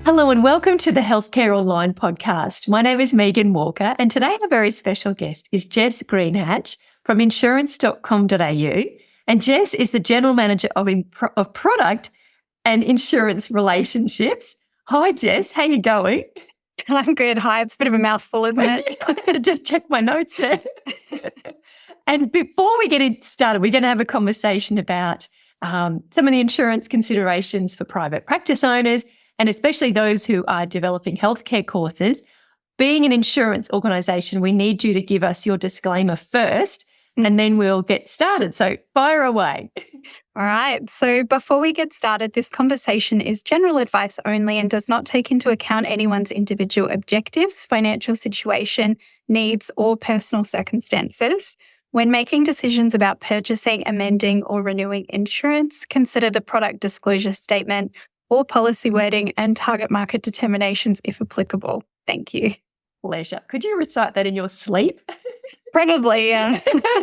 Hello and welcome to the Healthcare Online podcast. My name is Megan Walker and today our very special guest is Jess Greenhatch from insurance.com.au, and Jess is the General Manager of Product and Insurance Relationships. Hi Jess, how you going? I'm good. Hi, it's a bit of a mouthful, isn't it? I had to just check my notes there. And before we get started, we're going to have a conversation about some of the insurance considerations for private practice owners, and especially those who are developing healthcare courses. Being an insurance organisation, we need you to give us your disclaimer first, and then we'll get started. So fire away. All right. So before we get started, this conversation is general advice only and does not take into account anyone's individual objectives, financial situation, needs, or personal circumstances. When making decisions about purchasing, amending, or renewing insurance, consider the product disclosure statement or policy wording and target market determinations if applicable. Thank you. Pleasure. Could you recite that in your sleep? Probably, yeah.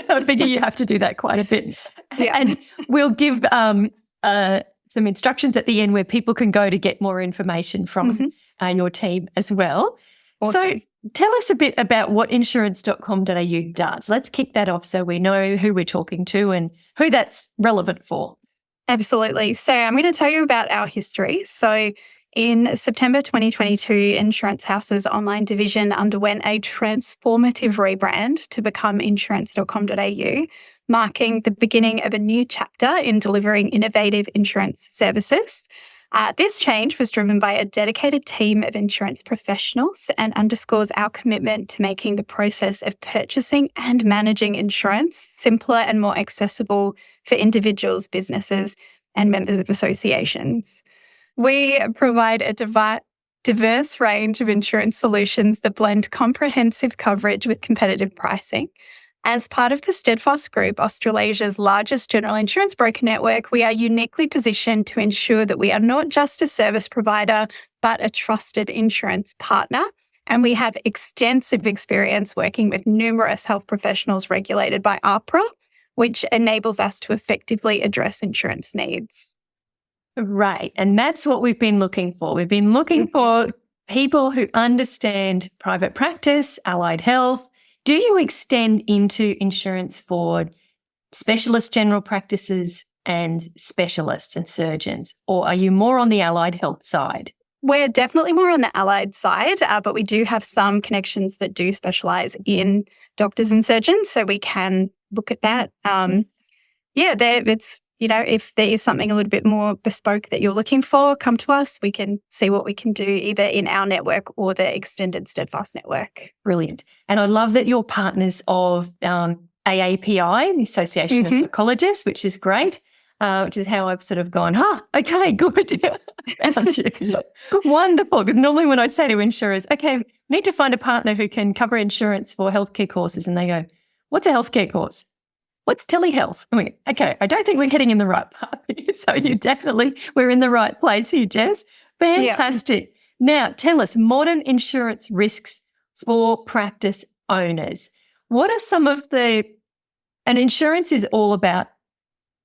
I figure you have to do that quite a bit. Yeah. And we'll give some instructions at the end where people can go to get more information from your team as well. Awesome. So tell us a bit about what insurance.com.au does. Let's kick that off so we know who we're talking to and who that's relevant for. Absolutely. So I'm going to tell you about our history. So in September 2022, Insurance House's online division underwent a transformative rebrand to become insurance.com.au, marking the beginning of a new chapter in delivering innovative insurance services. This change was driven by a dedicated team of insurance professionals and underscores our commitment to making the process of purchasing and managing insurance simpler and more accessible for individuals, businesses, and members of associations. We provide a diverse range of insurance solutions that blend comprehensive coverage with competitive pricing. As part of the Steadfast Group, Australasia's largest general insurance broker network, we are uniquely positioned to ensure that we are not just a service provider, but a trusted insurance partner. And we have extensive experience working with numerous health professionals regulated by AHPRA, which enables us to effectively address insurance needs. Right. And that's what we've been looking for. We've been looking for people who understand private practice, allied health. Do you extend into insurance for specialist general practices and specialists and surgeons, or are you more on the allied health side? We're definitely more on the allied side, but we do have some connections that do specialise in doctors and surgeons, so we can look at that. If there is something a little bit more bespoke that you're looking for, come to us. We can see what we can do either in our network or the extended Steadfast network. Brilliant. And I love that you're partners of AAPI, the Association of Psychologists, which is great, which is how I've sort of gone, okay, good. Wonderful. Because normally when I say to insurers, okay, we need to find a partner who can cover insurance for healthcare courses, and they go, what's a healthcare course? What's telehealth? I mean, okay, I don't think we're heading in the right path. So we're in the right place here, Jess. Fantastic. Yeah. Now, tell us, modern insurance risks for practice owners. What are some of and insurance is all about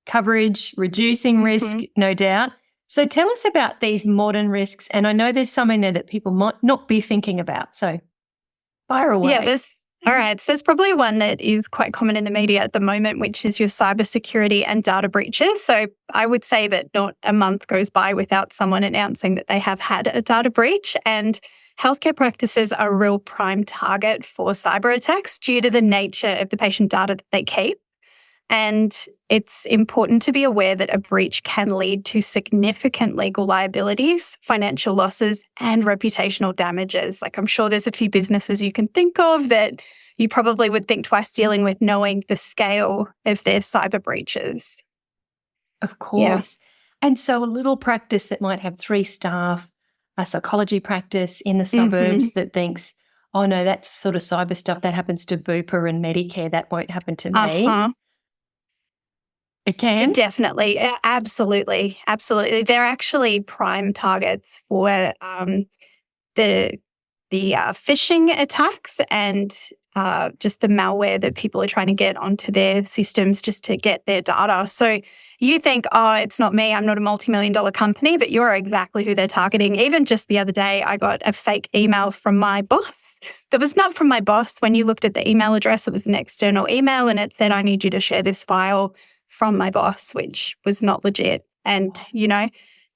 coverage, reducing risk, no doubt. So tell us about these modern risks. And I know there's some in there that people might not be thinking about. So fire away. Yeah, all right. So there's probably one that is quite common in the media at the moment, which is your cybersecurity and data breaches. So I would say that not a month goes by without someone announcing that they have had a data breach. And healthcare practices are a real prime target for cyber attacks due to the nature of the patient data that they keep. And it's important to be aware that a breach can lead to significant legal liabilities, financial losses, and reputational damages. Like I'm sure there's a few businesses you can think of that you probably would think twice dealing with, knowing the scale of their cyber breaches. Of course. Yeah. And so a little practice that might have 3 staff, a psychology practice in the suburbs that thinks, oh no, that's sort of cyber stuff that happens to Bupa and Medicare, that won't happen to me. It can? Definitely. Absolutely. Absolutely. They're actually prime targets for the phishing attacks and just the malware that people are trying to get onto their systems just to get their data. So you think, oh, it's not me, I'm not a multi-million-dollar company, but you're exactly who they're targeting. Even just the other day, I got a fake email from my boss. That was not from my boss. When you looked at the email address, it was an external email and it said, I need you to share this file from my boss, which was not legit. And,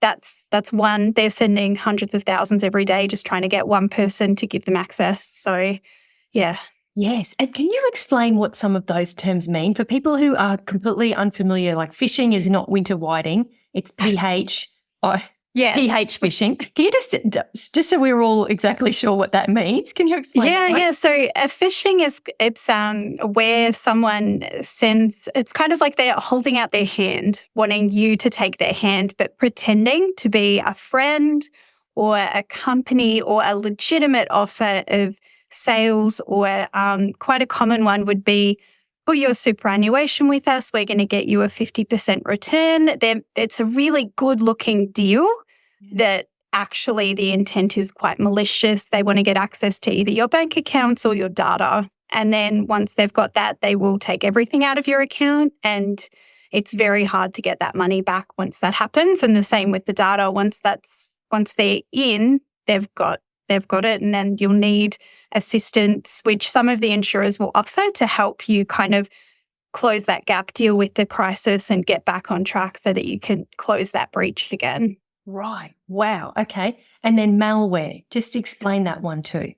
that's one. They're sending hundreds of thousands every day just trying to get one person to give them access. So, yeah. Yes. And can you explain what some of those terms mean for people who are completely unfamiliar? Like phishing is not winter whiting, it's PH. Yes. PH phishing. Can you just so we're all exactly sure what that means? Can you explain? Yeah. So a phishing it's where someone sends. It's kind of like they're holding out their hand, wanting you to take their hand, but pretending to be a friend or a company or a legitimate offer of sales. Or quite a common one would be, put your superannuation with us. We're going to get you a 50% return. It's a really good-looking deal that actually the intent is quite malicious. They want to get access to either your bank accounts or your data. And then once they've got that, they will take everything out of your account. And it's very hard to get that money back once that happens. And the same with the data. Once they're in, they've got it. And then you'll need assistance, which some of the insurers will offer to help you kind of close that gap, deal with the crisis and get back on track so that you can close that breach again. Right. Wow. Okay. And then malware. Just explain that one too.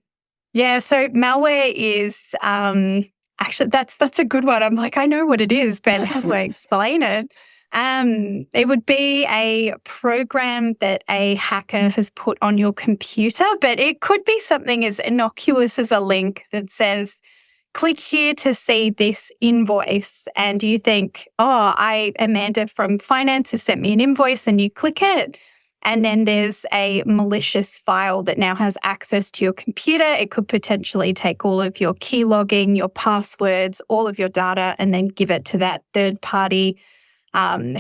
Yeah. So malware is actually that's a good one. I'm like, I know what it is, but how do I explain it? It would be a program that a hacker has put on your computer, but it could be something as innocuous as a link that says, click here to see this invoice. And you think, oh, Amanda from finance has sent me an invoice, and you click it. And then there's a malicious file that now has access to your computer. It could potentially take all of your key logging, your passwords, all of your data, and then give it to that third party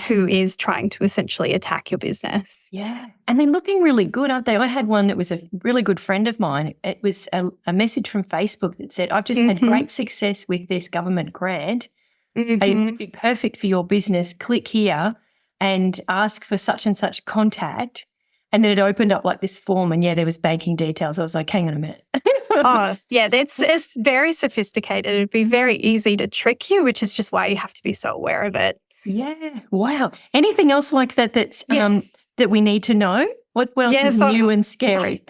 who is trying to essentially attack your business. Yeah. And they're looking really good, aren't they? I had one that was a really good friend of mine. It was a message from Facebook that said, I've just had great success with this government grant. It would be perfect for your business. Click here and ask for such and such contact. And then it opened up like this form and there was banking details. I was like, hang on a minute. Oh, yeah, it's very sophisticated. It'd be very easy to trick you, which is just why you have to be so aware of it. Yeah. Wow. Anything else like that that we need to know? What else is new and scary?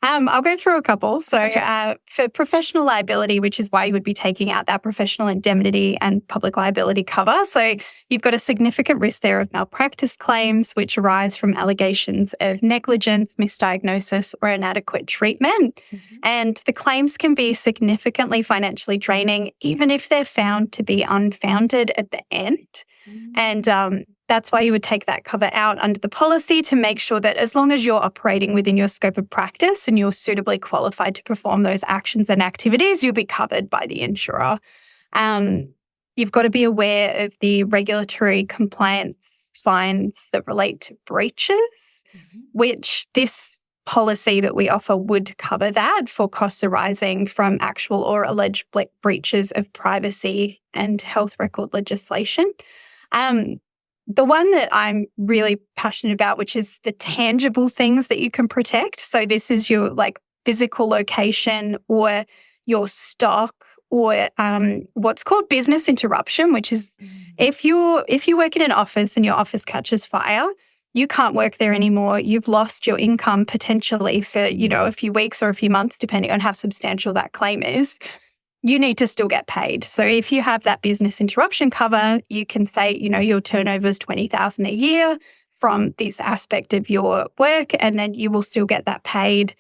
I'll go through a couple. So for professional liability, which is why you would be taking out that professional indemnity and public liability cover. So you've got a significant risk there of malpractice claims, which arise from allegations of negligence, misdiagnosis, or inadequate treatment. And the claims can be significantly financially draining, even if they're found to be unfounded at the end. And that's why you would take that cover out under the policy to make sure that as long as you're operating within your scope of practice and you're suitably qualified to perform those actions and activities, you'll be covered by the insurer. You've got to be aware of the regulatory compliance fines that relate to breaches, which this policy that we offer would cover that for costs arising from actual or alleged breaches of privacy and health record legislation. The one that I'm really passionate about, which is the tangible things that you can protect. So this is your physical location or your stock or what's called business interruption, which is if you work in an office and your office catches fire, you can't work there anymore. You've lost your income potentially for, a few weeks or a few months, depending on how substantial that claim is. You need to still get paid. So if you have that business interruption cover, you can say, your turnover is $20,000 a year from this aspect of your work, and then you will still get that paid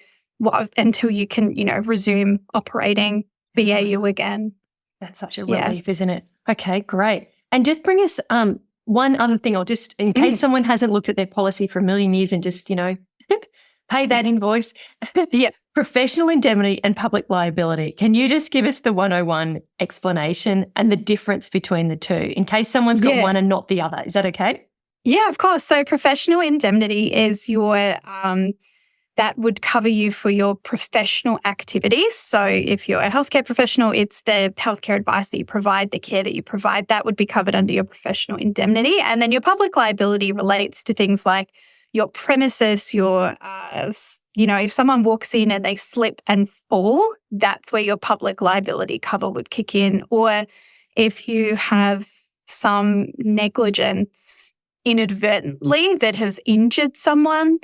until you can, resume operating BAU again. That's such a relief, isn't it? Okay, great. And just bring us one other thing, or just in case someone hasn't looked at their policy for a million years and just, pay that invoice. Professional indemnity and public liability. Can you just give us the 101 explanation and the difference between the two in case someone's got one and not the other? Is that okay? Yeah, of course. So professional indemnity is your that would cover you for your professional activities. So if you're a healthcare professional, it's the healthcare advice that you provide, the care that you provide, that would be covered under your professional indemnity. And then your public liability relates to things like your premises, if someone walks in and they slip and fall, that's where your public liability cover would kick in. Or if you have some negligence inadvertently that has injured someone,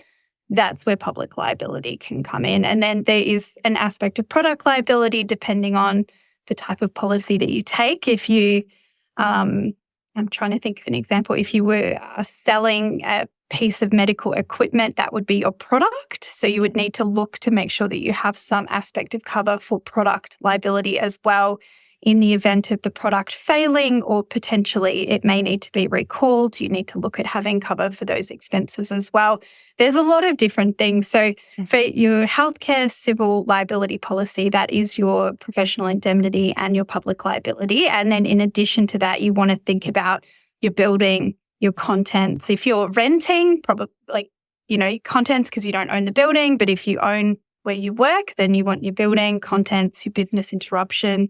that's where public liability can come in. And then there is an aspect of product liability depending on the type of policy that you take. If you, I'm trying to think of an example, if you were selling a piece of medical equipment, that would be your product. So you would need to look to make sure that you have some aspect of cover for product liability as well in the event of the product failing, or potentially it may need to be recalled. You need to look at having cover for those expenses as well. There's a lot of different things. So for your healthcare civil liability policy, that is your professional indemnity and your public liability. And then in addition to that, you want to think about your building, your contents. If you're renting, probably contents because you don't own the building, but if you own where you work, then you want your building, contents, your business interruption.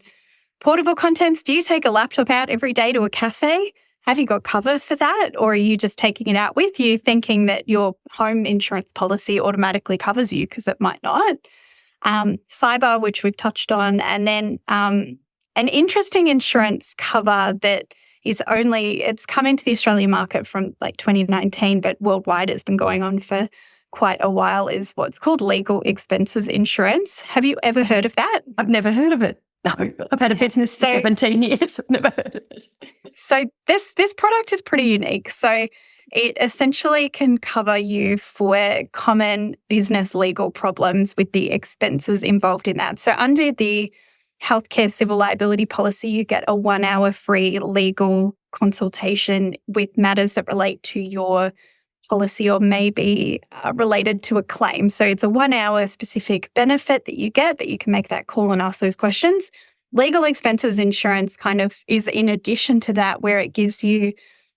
Portable contents, do you take a laptop out every day to a cafe? Have you got cover for that? Or are you just taking it out with you thinking that your home insurance policy automatically covers you, because it might not? Cyber, which we've touched on, and then an interesting insurance cover that it's come into the Australian market from like 2019, but worldwide it's been going on for quite a while, is what's called legal expenses insurance. Have you ever heard of that? I've never heard of it. No, I've had a business for 17 years. I've never heard of it. So this product is pretty unique. So it essentially can cover you for common business legal problems with the expenses involved in that. So under the healthcare civil liability policy, you get a 1 hour free legal consultation with matters that relate to your policy or may be related to a claim. So it's a 1 hour specific benefit that you get, that you can make that call and ask those questions. Legal expenses insurance kind of is in addition to that, where it gives you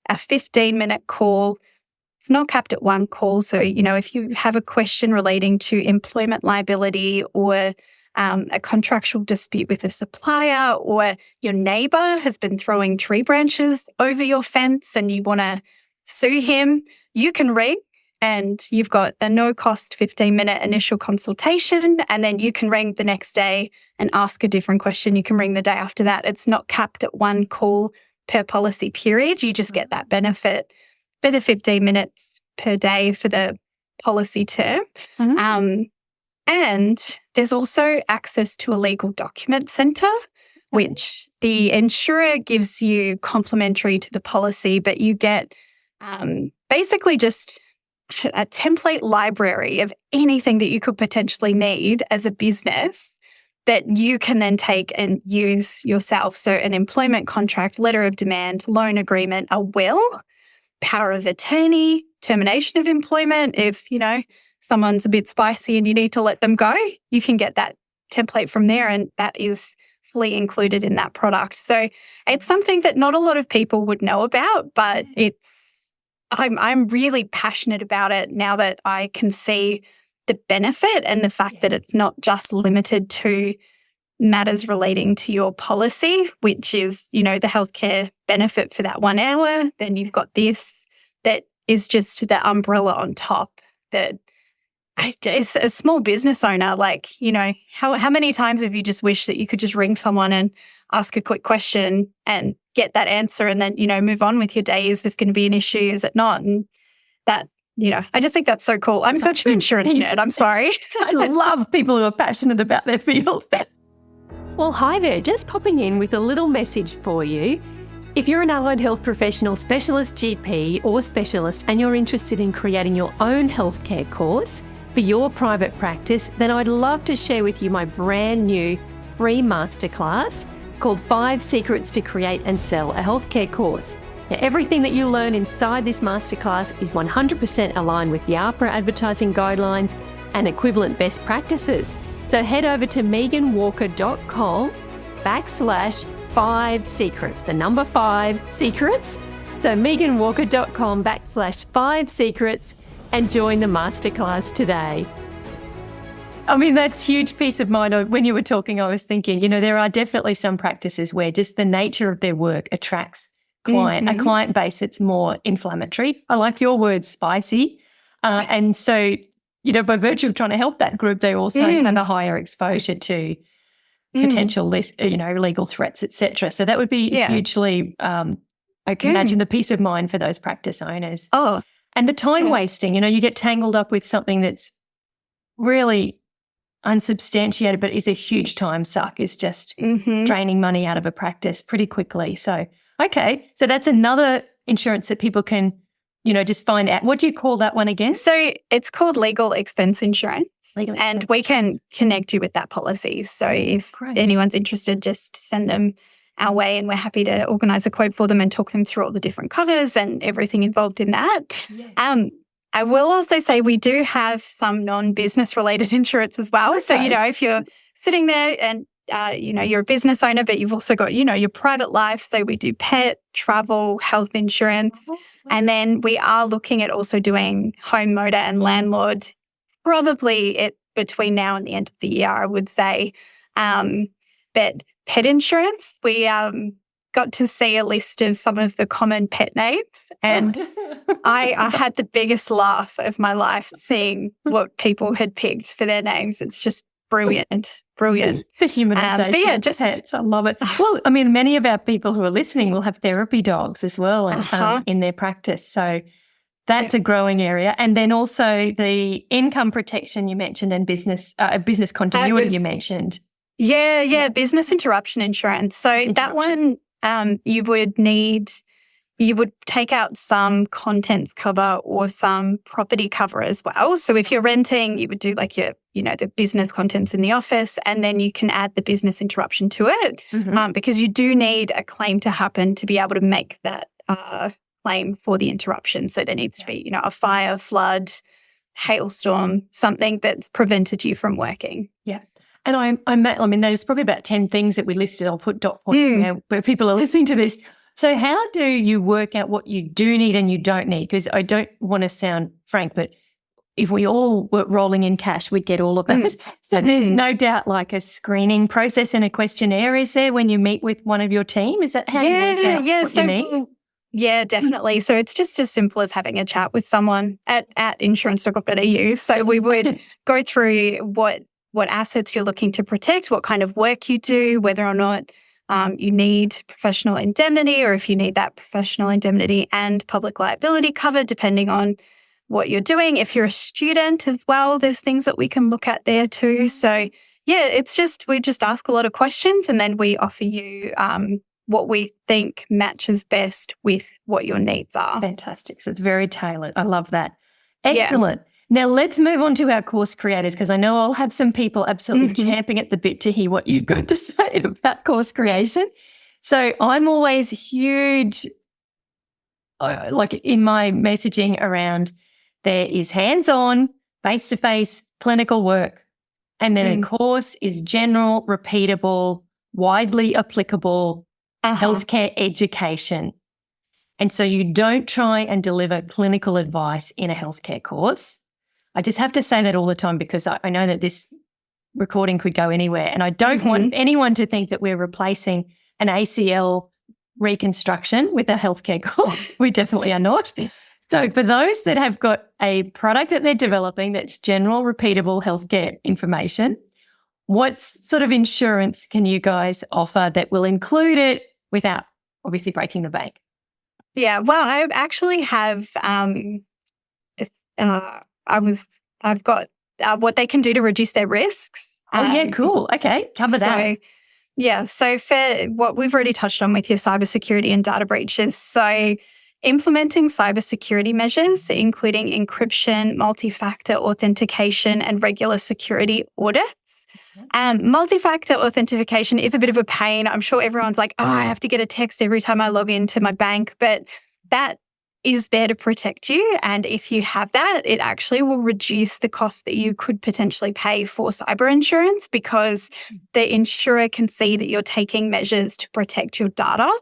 a 15-minute call. It's not capped at one call. So, if you have a question relating to employment liability or a contractual dispute with a supplier, or your neighbour has been throwing tree branches over your fence and you want to sue him, you can ring and you've got a no-cost 15-minute initial consultation, and then you can ring the next day and ask a different question. You can ring the day after that. It's not capped at one call per policy period. You just get that benefit for the 15 minutes per day for the policy term. Mm-hmm. And there's also access to a legal document centre, which the insurer gives you complimentary to the policy, but you get basically just a template library of anything that you could potentially need as a business that you can then take and use yourself. So an employment contract, letter of demand, loan agreement, a will, power of attorney, termination of employment. If, someone's a bit spicy and you need to let them go, you can get that template from there, and that is fully included in that product. So it's something that not a lot of people would know about, but I'm really passionate about it now that I can see the benefit and the fact that it's not just limited to matters relating to your policy, which is, the healthcare benefit for that 1 hour. Then you've got this that is just the umbrella on top that as a small business owner, how many times have you just wished that you could just ring someone and ask a quick question and get that answer and then, move on with your day? Is this going to be an issue? Is it not? And that, I just think that's so cool. I'm such an insurance nerd. I'm sorry. I love people who are passionate about their field. Well, hi there. Just popping in with a little message for you. If you're an allied health professional, specialist GP or specialist, and you're interested in creating your own healthcare course for your private practice, then I'd love to share with you my brand new free masterclass called 5 Secrets to Create and Sell a Healthcare Course. Now, everything that you learn inside this masterclass is 100% aligned with the AHPRA advertising guidelines and equivalent best practices. So head over to meganwalker.com/5 secrets, the number 5 secrets. So meganwalker.com/5 secrets and join the masterclass today. I mean, that's huge peace of mind. When you were talking, I was thinking, there are definitely some practices where just the nature of their work attracts a client base that's more inflammatory. I like your word, spicy. And so, by virtue of trying to help that group, they also have a higher exposure to potential, legal threats, etc. So that would be hugely, I can imagine the peace of mind for those practice owners. Oh, and the time wasting, you get tangled up with something that's really unsubstantiated, but is a huge time suck, is just draining money out of a practice pretty quickly. So, okay. So that's another insurance that people can, just find out. What do you call that one again? So it's called legal expense insurance. And we can connect you with that policy. So if anyone's interested, just send them our way and we're happy to organise a quote for them and talk them through all the different covers and everything involved in that. Yes. I will also say we do have some non-business related insurance as well. Okay. So, if you're sitting there and, you're a business owner, but you've also got, your private life. So we do pet, travel, health insurance. And then we are looking at also doing home, motor and landlord, probably between now and the end of the year, I would say. But pet insurance, we got to see a list of some of the common pet names, and I had the biggest laugh of my life seeing what people had picked for their names. It's just brilliant. The humanisation of pets. I love it. Well, I mean, many of our people who are listening will have therapy dogs as well in their practice. So that's a growing area. And then also the income protection you mentioned and business continuity you mentioned. Yeah, business interruption insurance. So that one you would take out some contents cover or some property cover as well. So if you're renting, you would do like your, the business contents in the office, and then you can add the business interruption to it because you do need a claim to happen to be able to make that claim for the interruption. So there needs to be, a fire, flood, hailstorm, something that's prevented you from working. Yeah. And I mean, there's probably about 10 things that we listed. I'll put dot points where people are listening to this. So how do you work out what you do need and you don't need? Because I don't want to sound frank, but if we all were rolling in cash, we'd get all of that. So there's no doubt like a screening process and a questionnaire, is there, when you meet with one of your team? Is that how you work out what you need? Yeah, definitely. So it's just as simple as having a chat with someone at insurance.com.au. So we would go through what assets you're looking to protect, what kind of work you do, whether or not you need professional indemnity, or if you need that professional indemnity and public liability cover, depending on what you're doing. If you're a student as well, there's things that we can look at there too. So yeah, we just ask a lot of questions and then we offer you what we think matches best with what your needs are. Fantastic. So it's very tailored. I love that. Excellent. Yeah. Now let's move on to our course creators, because I know I'll have some people absolutely champing at the bit to hear what you've got to say about course creation. So I'm always huge, like in my messaging around, there is hands-on, face-to-face clinical work. And then a course is general, repeatable, widely applicable healthcare education. And so you don't try and deliver clinical advice in a healthcare course. I just have to say that all the time because I know that this recording could go anywhere, and I don't want anyone to think that we're replacing an ACL reconstruction with a healthcare course. We definitely are not. So for those that have got a product that they're developing that's general, repeatable healthcare information, what sort of insurance can you guys offer that will include it without obviously breaking the bank? Yeah, well, I actually have I've got what they can do to reduce their risks. Yeah, cool. Okay, cover that. Yeah, so for what we've already touched on with your cybersecurity and data breaches, so implementing cybersecurity measures, including encryption, multi-factor authentication, and regular security audits. Multi-factor authentication is a bit of a pain. I'm sure everyone's like, I have to get a text every time I log into my bank, but that is there to protect you. And if you have that, it actually will reduce the cost that you could potentially pay for cyber insurance, because the insurer can see that you're taking measures to protect your data,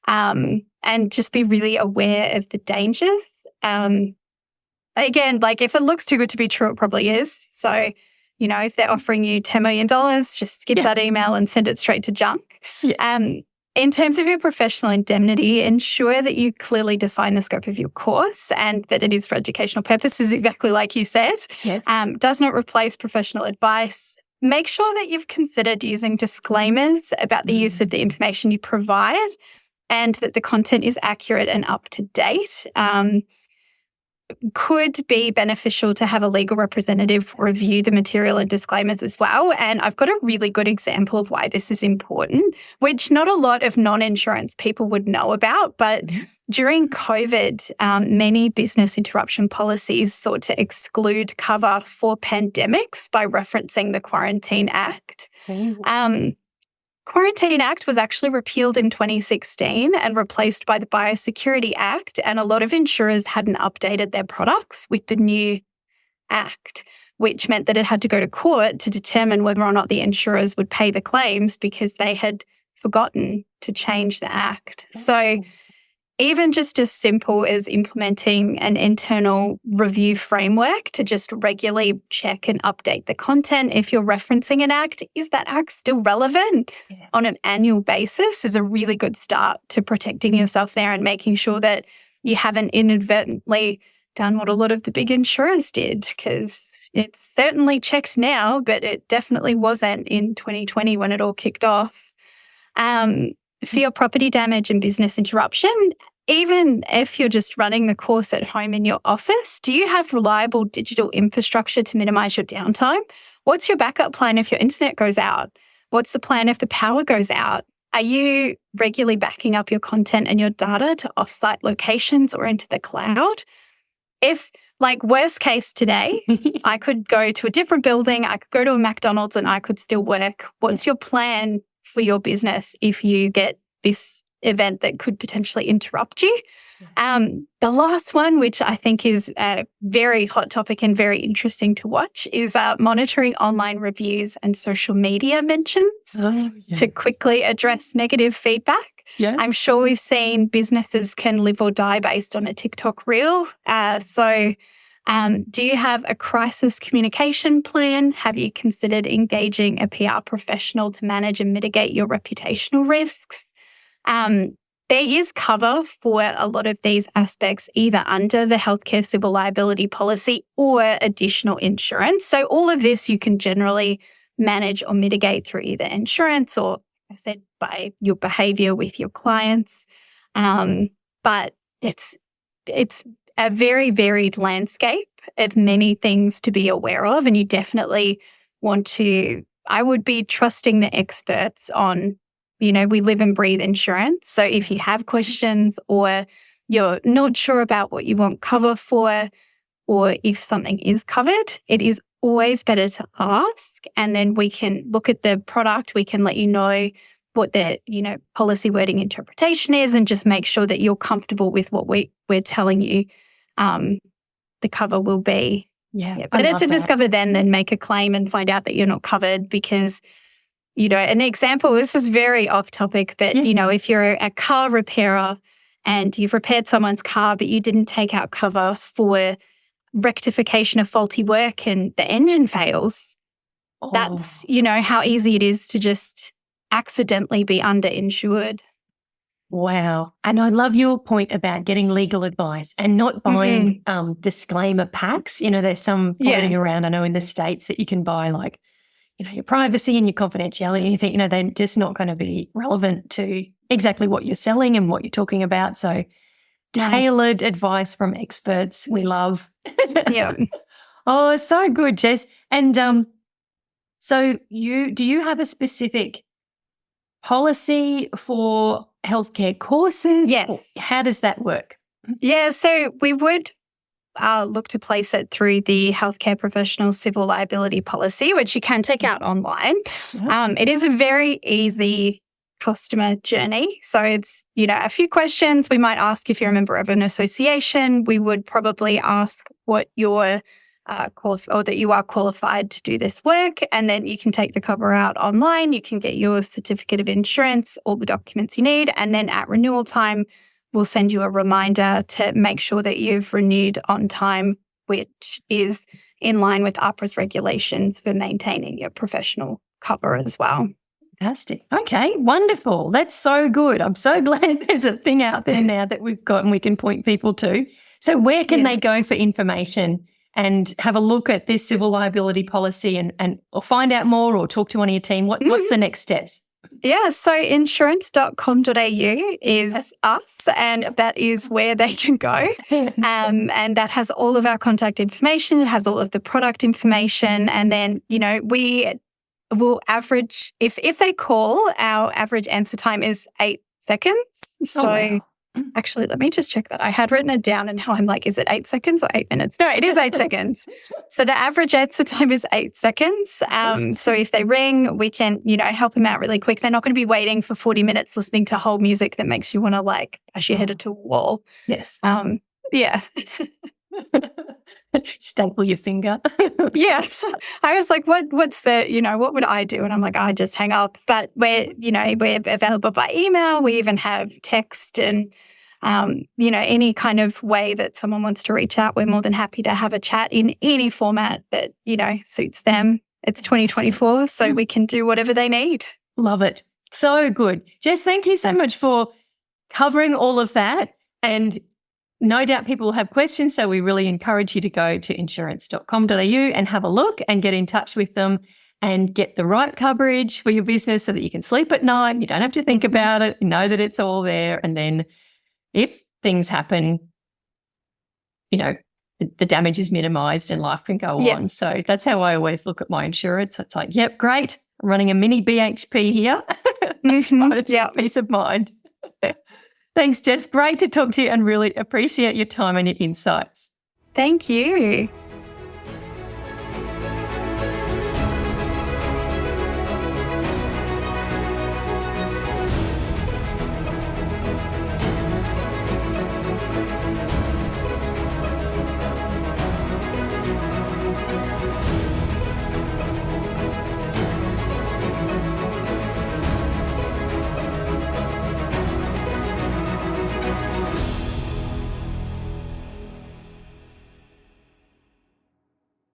and just be really aware of the dangers. Again, like if it looks too good to be true, it probably is. So if they're offering you $10 million, just skip that email and send it straight to junk. Yeah. In terms of your professional indemnity, ensure that you clearly define the scope of your course and that it is for educational purposes, exactly like you said. Yes. Does not replace professional advice. Make sure that you've considered using disclaimers about the use of the information you provide and that the content is accurate and up to date. Could be beneficial to have a legal representative review the material and disclaimers as well. And I've got a really good example of why this is important, which not a lot of non-insurance people would know about. But during COVID, many business interruption policies sought to exclude cover for pandemics by referencing the Quarantine Act. Quarantine Act was actually repealed in 2016 and replaced by the Biosecurity Act, and a lot of insurers hadn't updated their products with the new act, which meant that it had to go to court to determine whether or not the insurers would pay the claims because they had forgotten to change the act. So even just as simple as implementing an internal review framework to just regularly check and update the content. If you're referencing an act, is that act still relevant on an annual basis is a really good start to protecting yourself there and making sure that you haven't inadvertently done what a lot of the big insurers did, because it's certainly checked now, but it definitely wasn't in 2020 when it all kicked off. For your property damage and business interruption, even if you're just running the course at home in your office, do you have reliable digital infrastructure to minimize your downtime? What's your backup plan if your internet goes out? What's the plan if the power goes out? Are you regularly backing up your content and your data to offsite locations or into the cloud? If, worst case today, I could go to a different building, I could go to a McDonald's and I could still work. What's your plan for your business if you get this event that could potentially interrupt you? The last one, which I think is a very hot topic and very interesting to watch, is monitoring online reviews and social media mentions to quickly address negative feedback. Yes. I'm sure we've seen businesses can live or die based on a TikTok reel. So do you have a crisis communication plan? Have you considered engaging a PR professional to manage and mitigate your reputational risks? There is cover for a lot of these aspects, either under the healthcare civil liability policy or additional insurance. So all of this you can generally manage or mitigate through either insurance or, like I said, by your behavior with your clients. But it's a very varied landscape of many things to be aware of. And you definitely I would be trusting the experts on, we live and breathe insurance. So if you have questions or you're not sure about what you want cover for, or if something is covered, it is always better to ask. And then we can look at the product. We can let you know what the, policy wording interpretation is and just make sure that you're comfortable with what we're telling you the cover will be. Yeah. Better to discover then than make a claim and find out that you're not covered because, an example, this is very off topic, but, if you're a car repairer and you've repaired someone's car, but you didn't take out cover for rectification of faulty work and the engine fails, that's, how easy it is to just accidentally be underinsured. Wow. And I love your point about getting legal advice and not buying disclaimer packs. There's some floating around, I know, in the States that you can buy your privacy and your confidentiality. You think, they're just not going to be relevant to exactly what you're selling and what you're talking about. So tailored advice from experts, we love. Yeah. Oh, so good, Jess. And so do you have a specific policy for healthcare courses? Yes. How does that work? Yeah, so we would look to place it through the healthcare professional civil liability policy, which you can take out online. Yep. It is a very easy customer journey. So it's, a few questions. We might ask if you're a member of an association. We would probably ask what your or that you are qualified to do this work. And then you can take the cover out online. You can get your certificate of insurance, all the documents you need. And then at renewal time, we'll send you a reminder to make sure that you've renewed on time, which is in line with APRA's regulations for maintaining your professional cover as well. Fantastic. Okay, wonderful. That's so good. I'm so glad there's a thing out there now that we've got and we can point people to. So where can they go for information and have a look at this civil liability policy and or find out more or talk to one of your team? What's the next steps? Yeah, so insurance.com.au is us, and that is where they can go. And that has all of our contact information. It has all of the product information. And then, we will average, if they call, our average answer time is 8 seconds. So actually, let me just check that. I had written it down and now I'm like, is it 8 seconds or 8 minutes? No, it is 8 seconds. So the average answer time is 8 seconds. So if they ring, we can, help them out really quick. They're not going to be waiting for 40 minutes listening to whole music that makes you want to bash your head into a wall. Yes. Yeah. Staple your finger. Yeah. I was like, what's the, what would I do? And I'm like, I just hang up. But we're available by email. We even have text and, any kind of way that someone wants to reach out. We're more than happy to have a chat in any format that, suits them. It's 2024, so we can do whatever they need. Love it. So good. Jess, thank you so much for covering all of that. And no doubt people will have questions, so we really encourage you to go to insurance.com.au and have a look and get in touch with them and get the right coverage for your business so that you can sleep at night. You don't have to think about it. You know that it's all there. And then if things happen, the damage is minimised and life can go on. So that's how I always look at my insurance. It's like, yep, great. I'm running a mini BHP here. But it's peace of mind. Thanks, Jess. Great to talk to you and really appreciate your time and your insights. Thank you.